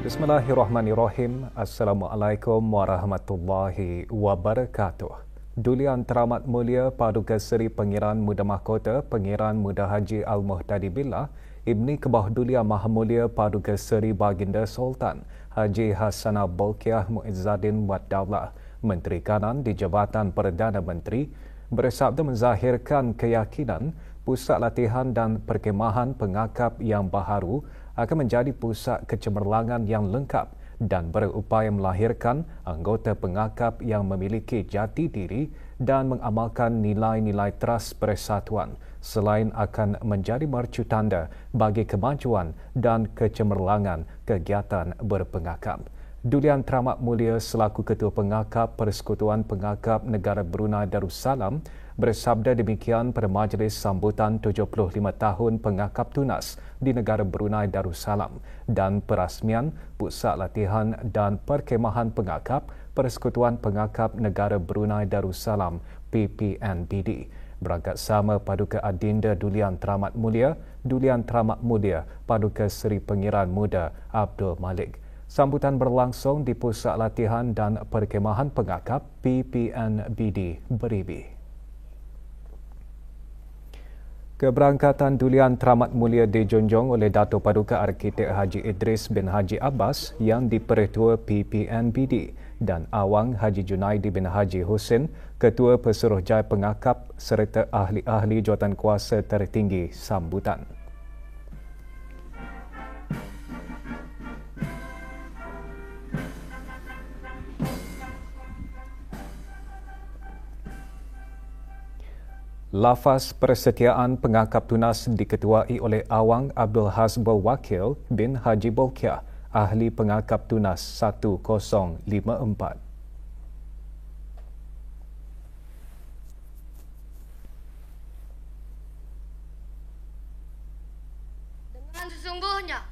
Bismillahirrahmanirrahim. Assalamualaikum warahmatullahi wabarakatuh. Dulian Teramat Mulia Paduka Seri Pengiran Muda Mahkota Pengiran Muda Haji Al-Muhtadi Billah Ibni Kebah Dulia Maha Mulia Paduka Seri Baginda Sultan Haji Hasanah Bolkiah Muizzaddin Wad Daulah Menteri Kanan di Jabatan Perdana Menteri bersabda menzahirkan keyakinan Pusat Latihan dan Perkemahan Pengakap yang baharu akan menjadi pusat kecemerlangan yang lengkap dan berupaya melahirkan anggota pengakap yang memiliki jati diri dan mengamalkan nilai-nilai teras persatuan selain akan menjadi mercu tanda bagi kemajuan dan kecemerlangan kegiatan berpengakap. Dulian Teramat Mulia selaku Ketua Pengakap Persekutuan Pengakap Negara Brunei Darussalam bersabda demikian pada majlis sambutan 75 tahun Pengakap Tunas di negara Brunei Darussalam dan perasmian Pusat Latihan dan Perkemahan Pengakap Persekutuan Pengakap Negara Brunei Darussalam PPNBD. Berangkat sama Paduka Adinda Dulian Teramat Mulia Paduka Seri Pengiran Muda Abdul Malik. Sambutan berlangsung di Pusat Latihan dan Perkemahan Pengakap PPNBD Beribi. Keberangkatan Dulian Teramat Mulia dijunjung oleh Dato' Paduka Arkitek Haji Idris bin Haji Abbas yang Dipertua PPNBD dan Awang Haji Junaidi bin Haji Husin, Ketua Pesuruhjaya Pengakap serta ahli-ahli jawatankuasa tertinggi sambutan. Lafaz persetiaan pengakap tunas diketuai oleh Awang Abdul Hasbul Wakil bin Haji Bolkiah, ahli pengakap tunas 1054. Dengan sesungguhnya,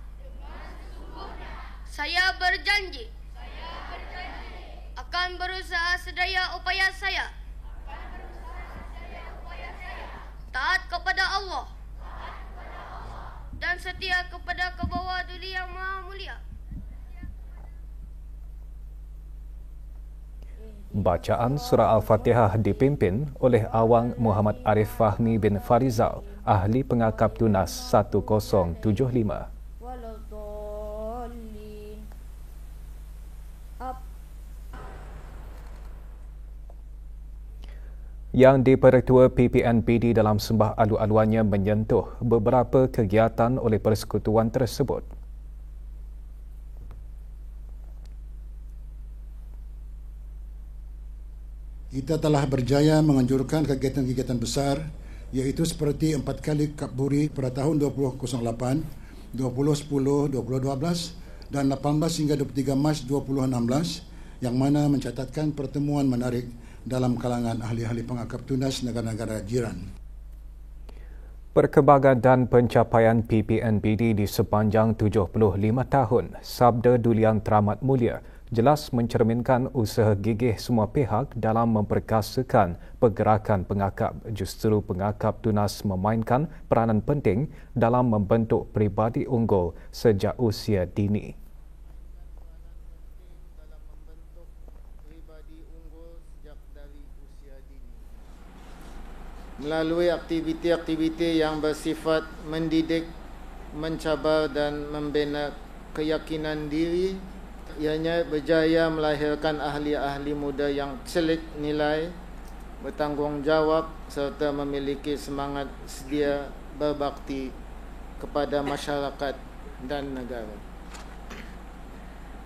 saya berjanji akan berusaha sedaya upaya saya taat kepada Allah dan setia kepada Kebawah Duli Yang Maha Mulia. Bacaan surah Al-Fatihah dipimpin oleh Awang Muhammad Arif Fahmi bin Farizal, ahli pengakap tunas 1075. Yang Dipertua PPNBD dalam sembah alu-aluannya menyentuh beberapa kegiatan oleh persekutuan tersebut. Kita telah berjaya menganjurkan kegiatan-kegiatan besar iaitu seperti 4 kali Kap Buri pada tahun 2008, 2010, 2012 dan 18 hingga 23 Mac 2016 yang mana mencatatkan pertemuan menarik dalam kalangan ahli-ahli pengakap tunas negara-negara jiran. Perkembangan dan pencapaian PPNBD di sepanjang 75 tahun, sabda Dulian Teramat Mulia, jelas mencerminkan usaha gigih semua pihak dalam memperkasakan pergerakan pengakap. Justru pengakap tunas memainkan peranan penting dalam membentuk pribadi unggul sejak usia dini. Melalui aktiviti-aktiviti yang bersifat mendidik, mencabar dan membina keyakinan diri, ianya berjaya melahirkan ahli-ahli muda yang celik nilai, bertanggungjawab serta memiliki semangat sedia berbakti kepada masyarakat dan negara.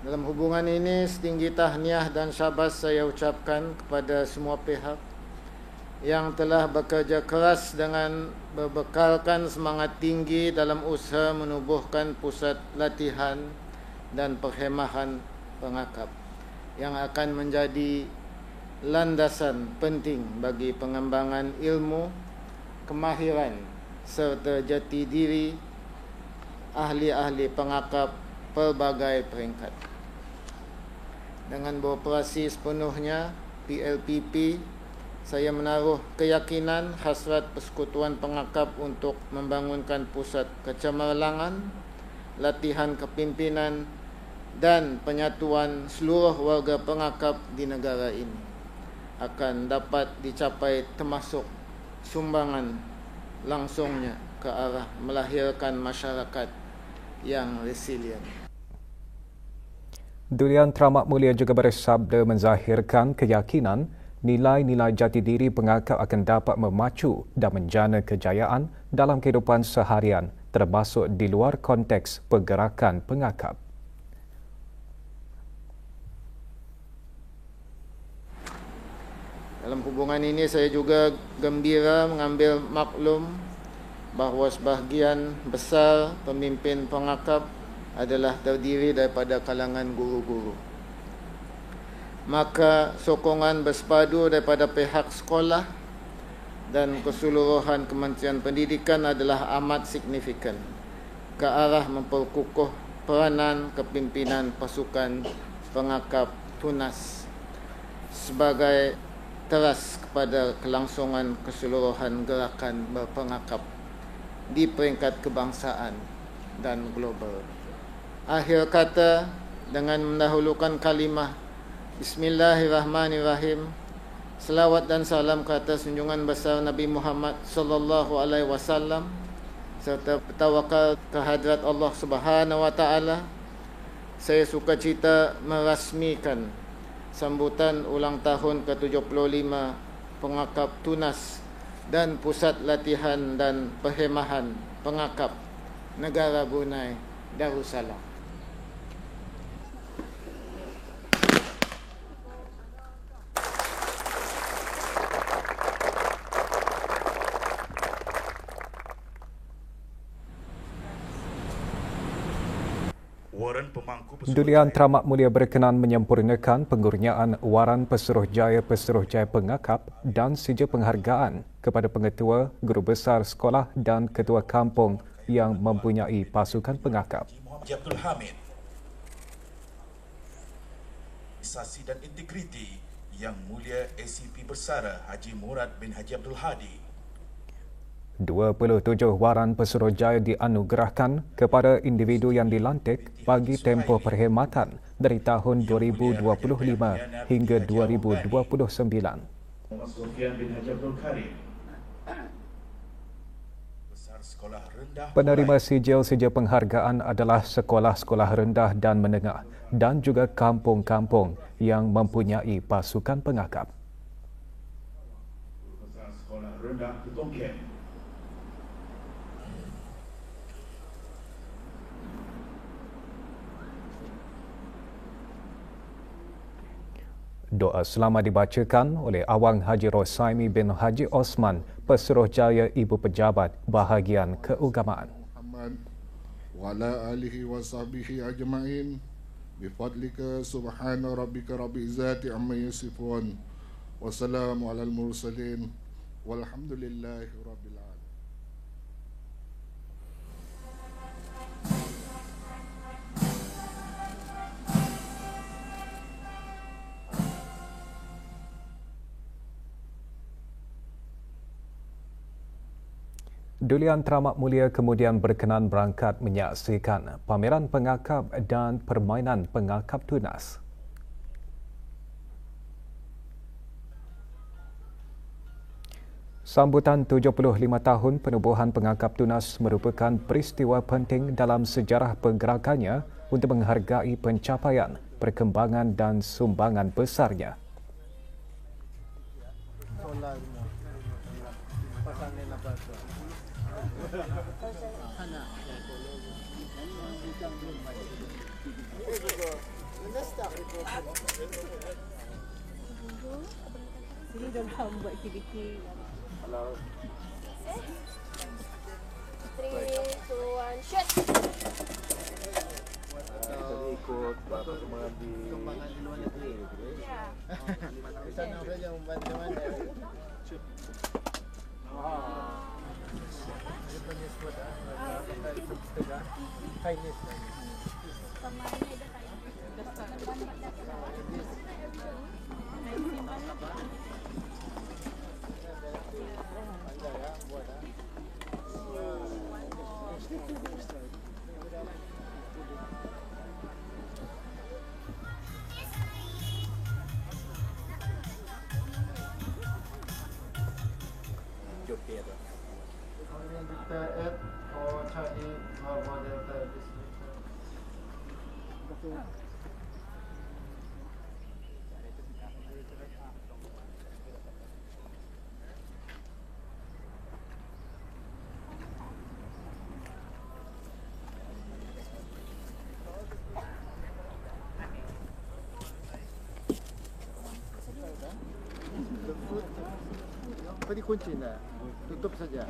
Dalam hubungan ini, setinggi tahniah dan syabas saya ucapkan kepada semua pihak yang telah bekerja keras dengan berbekalkan semangat tinggi dalam usaha menubuhkan pusat latihan dan perkhemahan pengakap yang akan menjadi landasan penting bagi pengembangan ilmu, kemahiran serta jati diri ahli-ahli pengakap pelbagai peringkat. Dengan beroperasi sepenuhnya PLPP, saya menaruh keyakinan hasrat Persekutuan Pengakap untuk membangunkan pusat kecemerlangan, latihan kepimpinan dan penyatuan seluruh warga pengakap di negara ini akan dapat dicapai, termasuk sumbangan langsungnya ke arah melahirkan masyarakat yang resilient. Duli Yang Teramat Mulia juga bersabda menzahirkan keyakinan nilai-nilai jati diri pengakap akan dapat memacu dan menjana kejayaan dalam kehidupan seharian, termasuk di luar konteks pergerakan pengakap. Dalam hubungan ini saya juga gembira mengambil maklum bahawa sebahagian besar pemimpin pengakap adalah terdiri daripada kalangan guru-guru. Maka sokongan bersepadu daripada pihak sekolah dan keseluruhan Kementerian Pendidikan adalah amat signifikan ke arah memperkukuh peranan kepimpinan pasukan pengakap TUNAS sebagai teras kepada kelangsungan keseluruhan gerakan berpengakap di peringkat kebangsaan dan global. Akhir kata, dengan mendahulukan kalimah Bismillahirrahmanirrahim, selawat dan salam ke atas junjungan besar Nabi Muhammad sallallahu alaihi wasallam serta bertawakal kehadrat Allah Subhanahu wa taala, saya sukacita merasmikan sambutan ulang tahun ke-75 pengakap TUNAS dan Pusat Latihan dan Perkhemahan Pengakap Negara Brunei Darussalam. Duli Yang Teramat Mulia berkenan menyempurnakan pengurniaan Waran Pesuruhjaya Pengakap dan sijil penghargaan kepada pengetua, guru besar sekolah dan ketua kampung yang mempunyai pasukan pengakap. Haji Abdul Hamid, Organisasi dan Integriti Yang Mulia ACP Bersara Haji Murad bin Haji Abdul Hadi. 27 waran Pesuruhjaya dianugerahkan kepada individu yang dilantik bagi tempoh perkhidmatan dari tahun 2025 hingga 2029. Penerima sijil-sijil penghargaan adalah sekolah-sekolah rendah dan menengah dan juga kampung-kampung yang mempunyai pasukan pengakap. Sekolah rendah di Tongkeng. Doa selamat dibacakan oleh Awang Haji Rosaimi bin Haji Osman, Pesuruhjaya Ibu Pejabat Bahagian Keagamaan. Muhammad wa ala alihi wa sahbihi ajma'in bifadlika subhana rabbika rabbil izzati amma yasifun wa salamu alal mursalin walhamdulillahi rabbil alamin. Duli Yang Teramat Mulia kemudian berkenan berangkat menyaksikan pameran pengakap dan permainan pengakap TUNAS. Sambutan 75 tahun penubuhan pengakap TUNAS merupakan peristiwa penting dalam sejarah pergerakannya untuk menghargai pencapaian, perkembangan dan sumbangan besarnya. Sini dah buat aktiviti. 3, 2, 1, shoot! Kita ikut perkembangan di luar negeri. Di sana saja membantu mana. Apa dikunci nak? Tutup saja.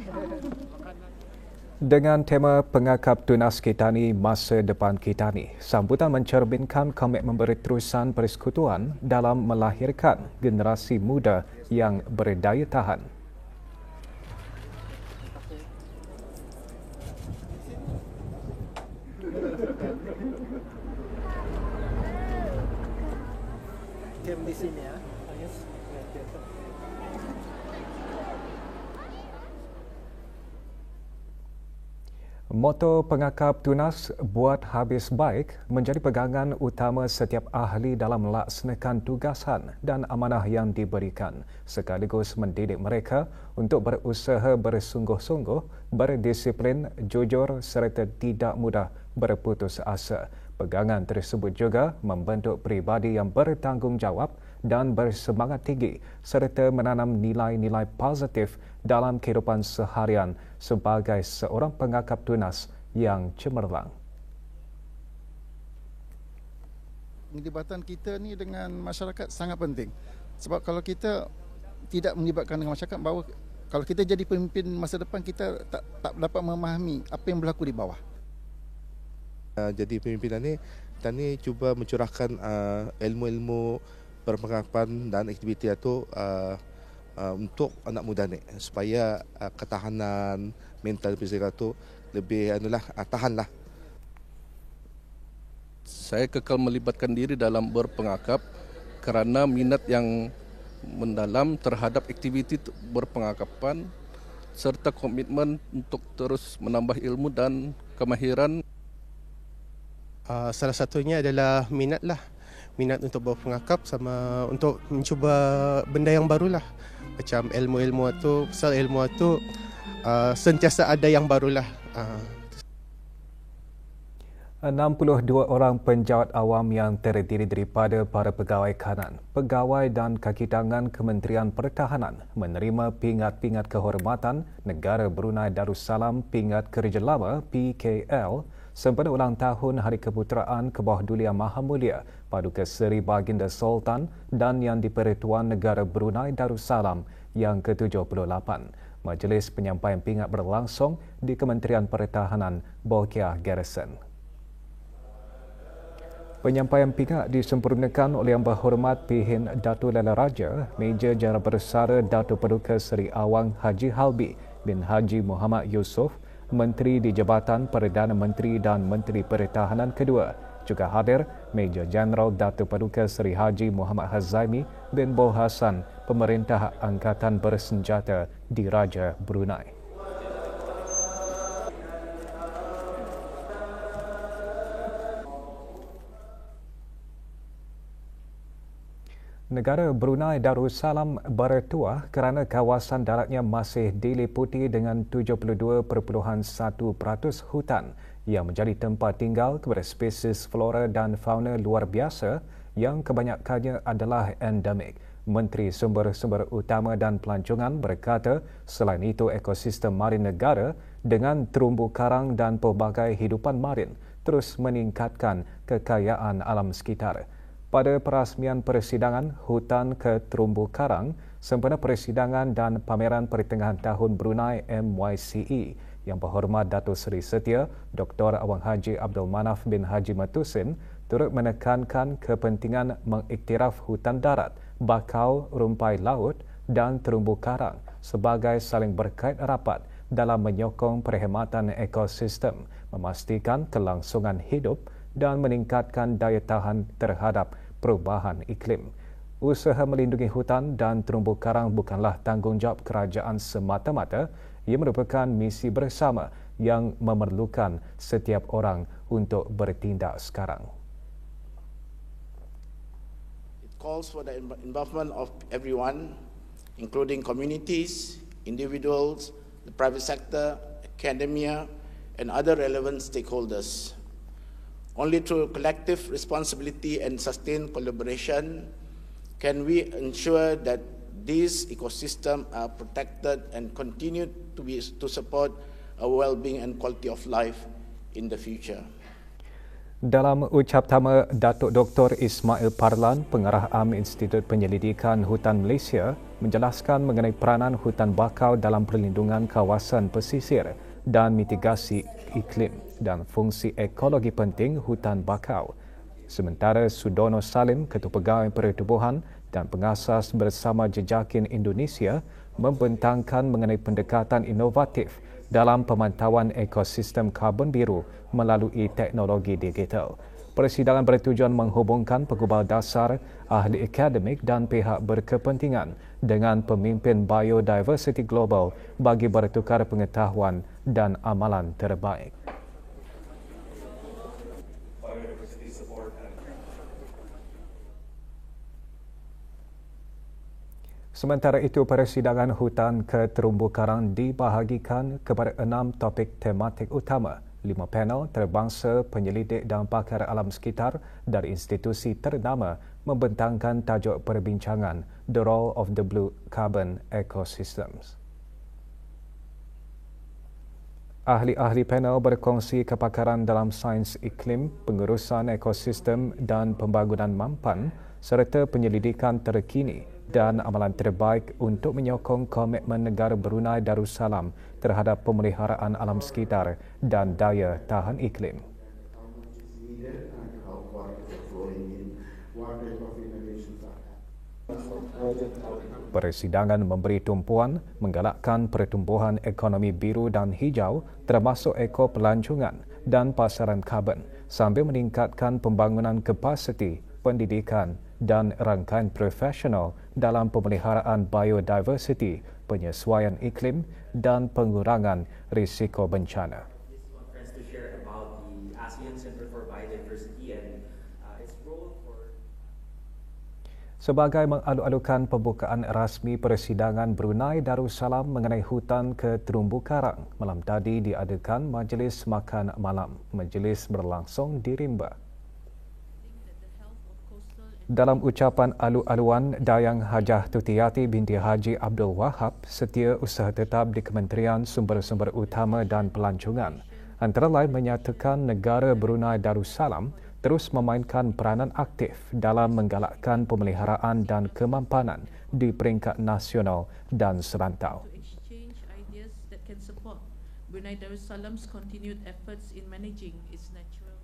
Dengan tema Pengakap Tunas Kitani Masa Depan Kitani, sambutan mencerminkan komitmen berterusan persekutuan dalam melahirkan generasi muda yang berdaya tahan. Kem di sini ya. Moto Pengakap Tunas Buat Habis Baik menjadi pegangan utama setiap ahli dalam melaksanakan tugasan dan amanah yang diberikan, sekaligus mendidik mereka untuk berusaha bersungguh-sungguh, berdisiplin, jujur serta tidak mudah berputus asa. Pegangan tersebut juga membentuk pribadi yang bertanggungjawab dan bersemangat tinggi serta menanam nilai-nilai positif dalam kehidupan seharian sebagai seorang pengakap tunas yang cemerlang. Penglibatan kita ni dengan masyarakat sangat penting. Sebab kalau kita tidak melibatkan dengan masyarakat, bahawa kalau kita jadi pemimpin masa depan, kita tak dapat memahami apa yang berlaku di bawah. Jadi pemimpinan ni, kita ni cuba mencurahkan ilmu-ilmu perpengakapan dan aktiviti itu untuk anak muda ni supaya ketahanan mental fizikal tu lebih tahanlah. Saya kekal melibatkan diri dalam berpengakap kerana minat yang mendalam terhadap aktiviti berpengakapan serta komitmen untuk terus menambah ilmu dan kemahiran. Salah satunya adalah minat untuk berpengakap sama untuk mencuba benda yang barulah. Macam ilmu-ilmu itu, pasal ilmu itu sentiasa ada yang barulah. 62 orang penjawat awam yang terdiri daripada para pegawai kanan, pegawai dan kaki tangan Kementerian Pertahanan menerima pingat-pingat kehormatan Negara Brunei Darussalam Pingat Kerja Lama PKL sempena ulang tahun Hari Keputeraan ke bawah Duli Yang Maha Mulia Paduka Seri Baginda Sultan dan Yang di-Pertuan Negara Brunei Darussalam yang ke-78. Majlis penyampaian pingat berlangsung di Kementerian Pertahanan Bokia Garrison. Penyampaian pingat disempurnakan oleh Yang Berhormat Pihin Datuk Lela Raja, Meja Jara Bersara Datuk Paduka Seri Awang Haji Halbi bin Haji Muhammad Yusof, Menteri di Jabatan Perdana Menteri dan Menteri Pertahanan kedua. Juga hadir Meja Jeneral Datuk Paduka Seri Haji Muhammad Hazaimi bin Boh Hassan, Pemerintah Angkatan Bersenjata di Raja Brunei. Negara Brunei Darussalam bertuah kerana kawasan daratnya masih diliputi dengan 72.1% hutan yang menjadi tempat tinggal kepada spesies flora dan fauna luar biasa yang kebanyakannya adalah endemik. Menteri Sumber-Sumber Utama dan Pelancongan berkata selain itu ekosistem marin negara dengan terumbu karang dan pelbagai hidupan marin terus meningkatkan kekayaan alam sekitar. Pada perasmian persidangan Hutan ke Terumbu Karang sempena persidangan dan pameran pertengahan tahun Brunei MYCE, Yang Berhormat Datuk Seri Setia Dr. Awang Haji Abdul Manaf bin Haji Matusin turut menekankan kepentingan mengiktiraf hutan darat, bakau, rumpai laut dan terumbu karang sebagai saling berkait rapat dalam menyokong perkhidmatan ekosistem, memastikan kelangsungan hidup dan meningkatkan daya tahan terhadap perubahan iklim. Usaha melindungi hutan dan terumbu karang bukanlah tanggungjawab kerajaan semata-mata, ia merupakan misi bersama yang memerlukan setiap orang untuk bertindak sekarang. It calls for the involvement of everyone, including communities, individuals, the private sector, academia, and other relevant stakeholders. Only through collective responsibility and sustained collaboration can we ensure that these ecosystems are protected and continue to support our well-being and quality of life in the future. Dalam ucap tama, Datuk Dr. Ismail Parlan, Pengarah Am Institut Penyelidikan Hutan Malaysia, menjelaskan mengenai peranan hutan bakau dalam perlindungan kawasan pesisir dan mitigasi iklim dan fungsi ekologi penting hutan bakau. Sementara Sudono Salim, Ketua Pegawai Pertubuhan dan Pengasas bersama Jejakin Indonesia, membentangkan mengenai pendekatan inovatif dalam pemantauan ekosistem karbon biru melalui teknologi digital. Persidangan bertujuan menghubungkan pegubal dasar, ahli akademik dan pihak berkepentingan dengan pemimpin biodiversity global bagi bertukar pengetahuan dan amalan terbaik. Sementara itu, persidangan hutan ke terumbu karang dibahagikan kepada 6 topik tematik utama. 5 panel terbangsa penyelidik dan pakar alam sekitar dari institusi ternama membentangkan tajuk perbincangan The Role of the Blue Carbon Ecosystems. Ahli-ahli panel berkongsi kepakaran dalam sains iklim, pengurusan ekosistem dan pembangunan mampan serta penyelidikan terkini dan amalan terbaik untuk menyokong komitmen negara Brunei Darussalam terhadap pemeliharaan alam sekitar dan daya tahan iklim. Persidangan memberi tumpuan menggalakkan pertumbuhan ekonomi biru dan hijau termasuk ekopelancongan dan pasaran karbon sambil meningkatkan pembangunan kapasiti pendidikan dan rangkaian profesional dalam pemeliharaan biodiversity, penyesuaian iklim dan pengurangan risiko bencana. Sebagai mengalu-alukan pembukaan rasmi persidangan Brunei Darussalam mengenai hutan ke terumbu karang, malam tadi diadakan majlis makan malam. Majlis berlangsung di Rimba. Dalam ucapan alu-aluan, Dayang Hajah Tutiyati binti Haji Abdul Wahab, Setiausaha Tetap di Kementerian Sumber-Sumber Utama dan Pelancongan, antara lain menyatakan negara Brunei Darussalam terus memainkan peranan aktif dalam menggalakkan pemeliharaan dan kemampanan di peringkat nasional dan serantau. Brunei Darussalam's continued efforts in managing its natural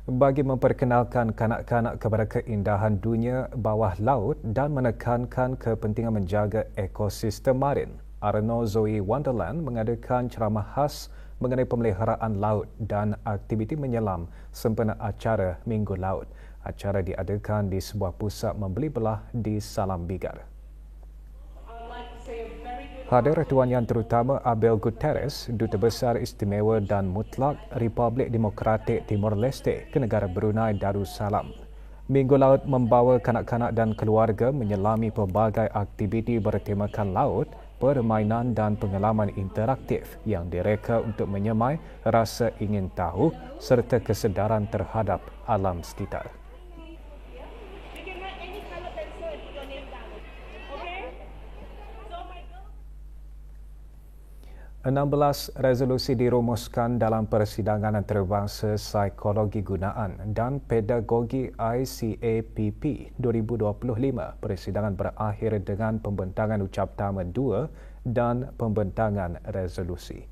bagi memperkenalkan kanak-kanak kepada keindahan dunia bawah laut dan menekankan kepentingan menjaga ekosistem marin, Arno Zoe Wonderland mengadakan ceramah khas mengenai pemeliharaan laut dan aktiviti menyelam sempena acara Minggu Laut. Acara diadakan di sebuah pusat membeli belah di Salam Bigar. Hadir Tuan Yang Terutama Abel Guterres, Duta Besar Istimewa dan Mutlak Republik Demokratik Timor Leste ke negara Brunei Darussalam. Minggu Laut membawa kanak-kanak dan keluarga menyelami pelbagai aktiviti bertemakan laut, permainan dan pengalaman interaktif yang direka untuk menyemai rasa ingin tahu serta kesedaran terhadap alam sekitar. 16 resolusi dirumuskan dalam persidangan antarabangsa psikologi gunaan dan pedagogi ICAPP 2025. Persidangan berakhir dengan pembentangan ucap tama 2 dan pembentangan resolusi.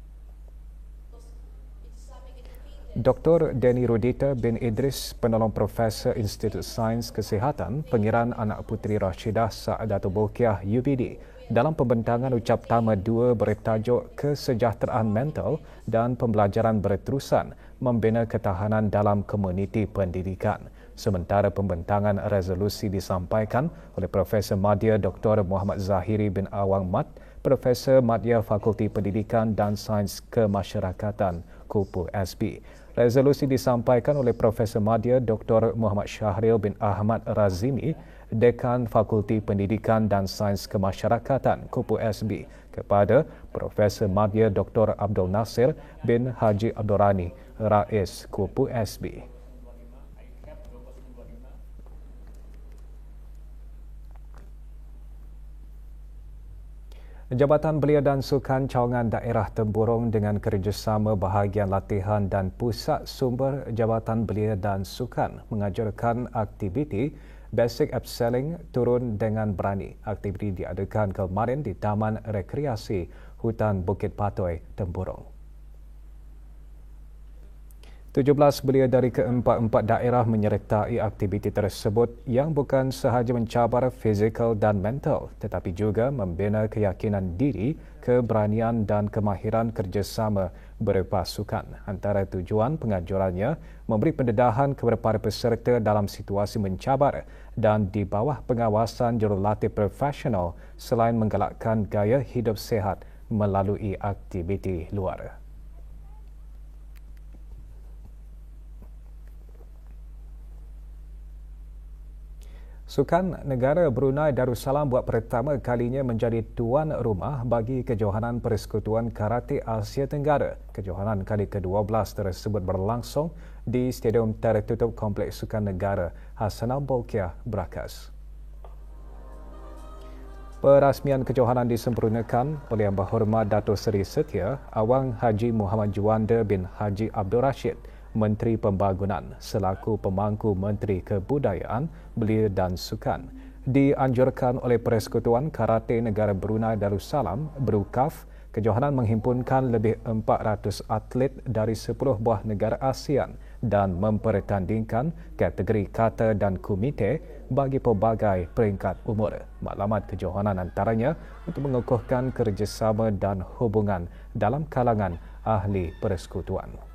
Dr. Denny Rudita bin Idris, penolong Profesor Institut Sains Kesihatan, Pengiran Anak Puteri Rashidah Saadatul Bolkiah UBD, dalam pembentangan ucap tama 2 bertajuk Kesejahteraan Mental dan Pembelajaran Berterusan Membina Ketahanan dalam Komuniti Pendidikan. Sementara pembentangan resolusi disampaikan oleh Profesor Madya Dr. Muhammad Zahiri bin Awang Mat, Profesor Madya Fakulti Pendidikan dan Sains Kemasyarakatan Kupu SB. Resolusi disampaikan oleh Profesor Madya Dr. Muhammad Syahril bin Ahmad Razimi, Dekan Fakulti Pendidikan dan Sains Kemasyarakatan Kupu SB, kepada Profesor Madya Dr. Abdul Nasir bin Haji Abdul Rani, Rais Kupu SB. Jabatan Belia dan Sukan Cawangan Daerah Temburong dengan kerjasama bahagian latihan dan pusat sumber Jabatan Belia dan Sukan mengajarkan aktiviti Basic Upselling Turun dengan Berani. Aktiviti diadakan kemarin di Taman Rekreasi Hutan Bukit Patoi, Temburong. 17 belia dari keempat-empat daerah menyertai aktiviti tersebut yang bukan sahaja mencabar fizikal dan mental tetapi juga membina keyakinan diri, keberanian dan kemahiran kerjasama berpasukan. Antara tujuan pengajurannya memberi pendedahan kepada para peserta dalam situasi mencabar dan di bawah pengawasan jurulatih profesional selain menggalakkan gaya hidup sihat melalui aktiviti luar. Sukan Negara Brunei Darussalam buat pertama kalinya menjadi tuan rumah bagi kejohanan Persekutuan Karate Asia Tenggara. Kejohanan kali ke-12 tersebut berlangsung di Stadium Tertutup Kompleks Sukan Negara Hassanal Bolkiah, Brakas. Perasmian kejohanan disempurnakan oleh Yang Berhormat Dato' Seri Setia Awang Haji Muhammad Juanda bin Haji Abdul Rashid, Menteri Pembangunan selaku pemangku Menteri Kebudayaan, Belia dan Sukan. Dianjurkan oleh Persekutuan Karate Negara Brunei Darussalam, BRUKAF, kejohanan menghimpunkan lebih 400 atlet dari 10 buah negara ASEAN dan mempertandingkan kategori kata dan komite bagi pelbagai peringkat umur. Maklumat kejohanan antaranya untuk mengukuhkan kerjasama dan hubungan dalam kalangan ahli persekutuan.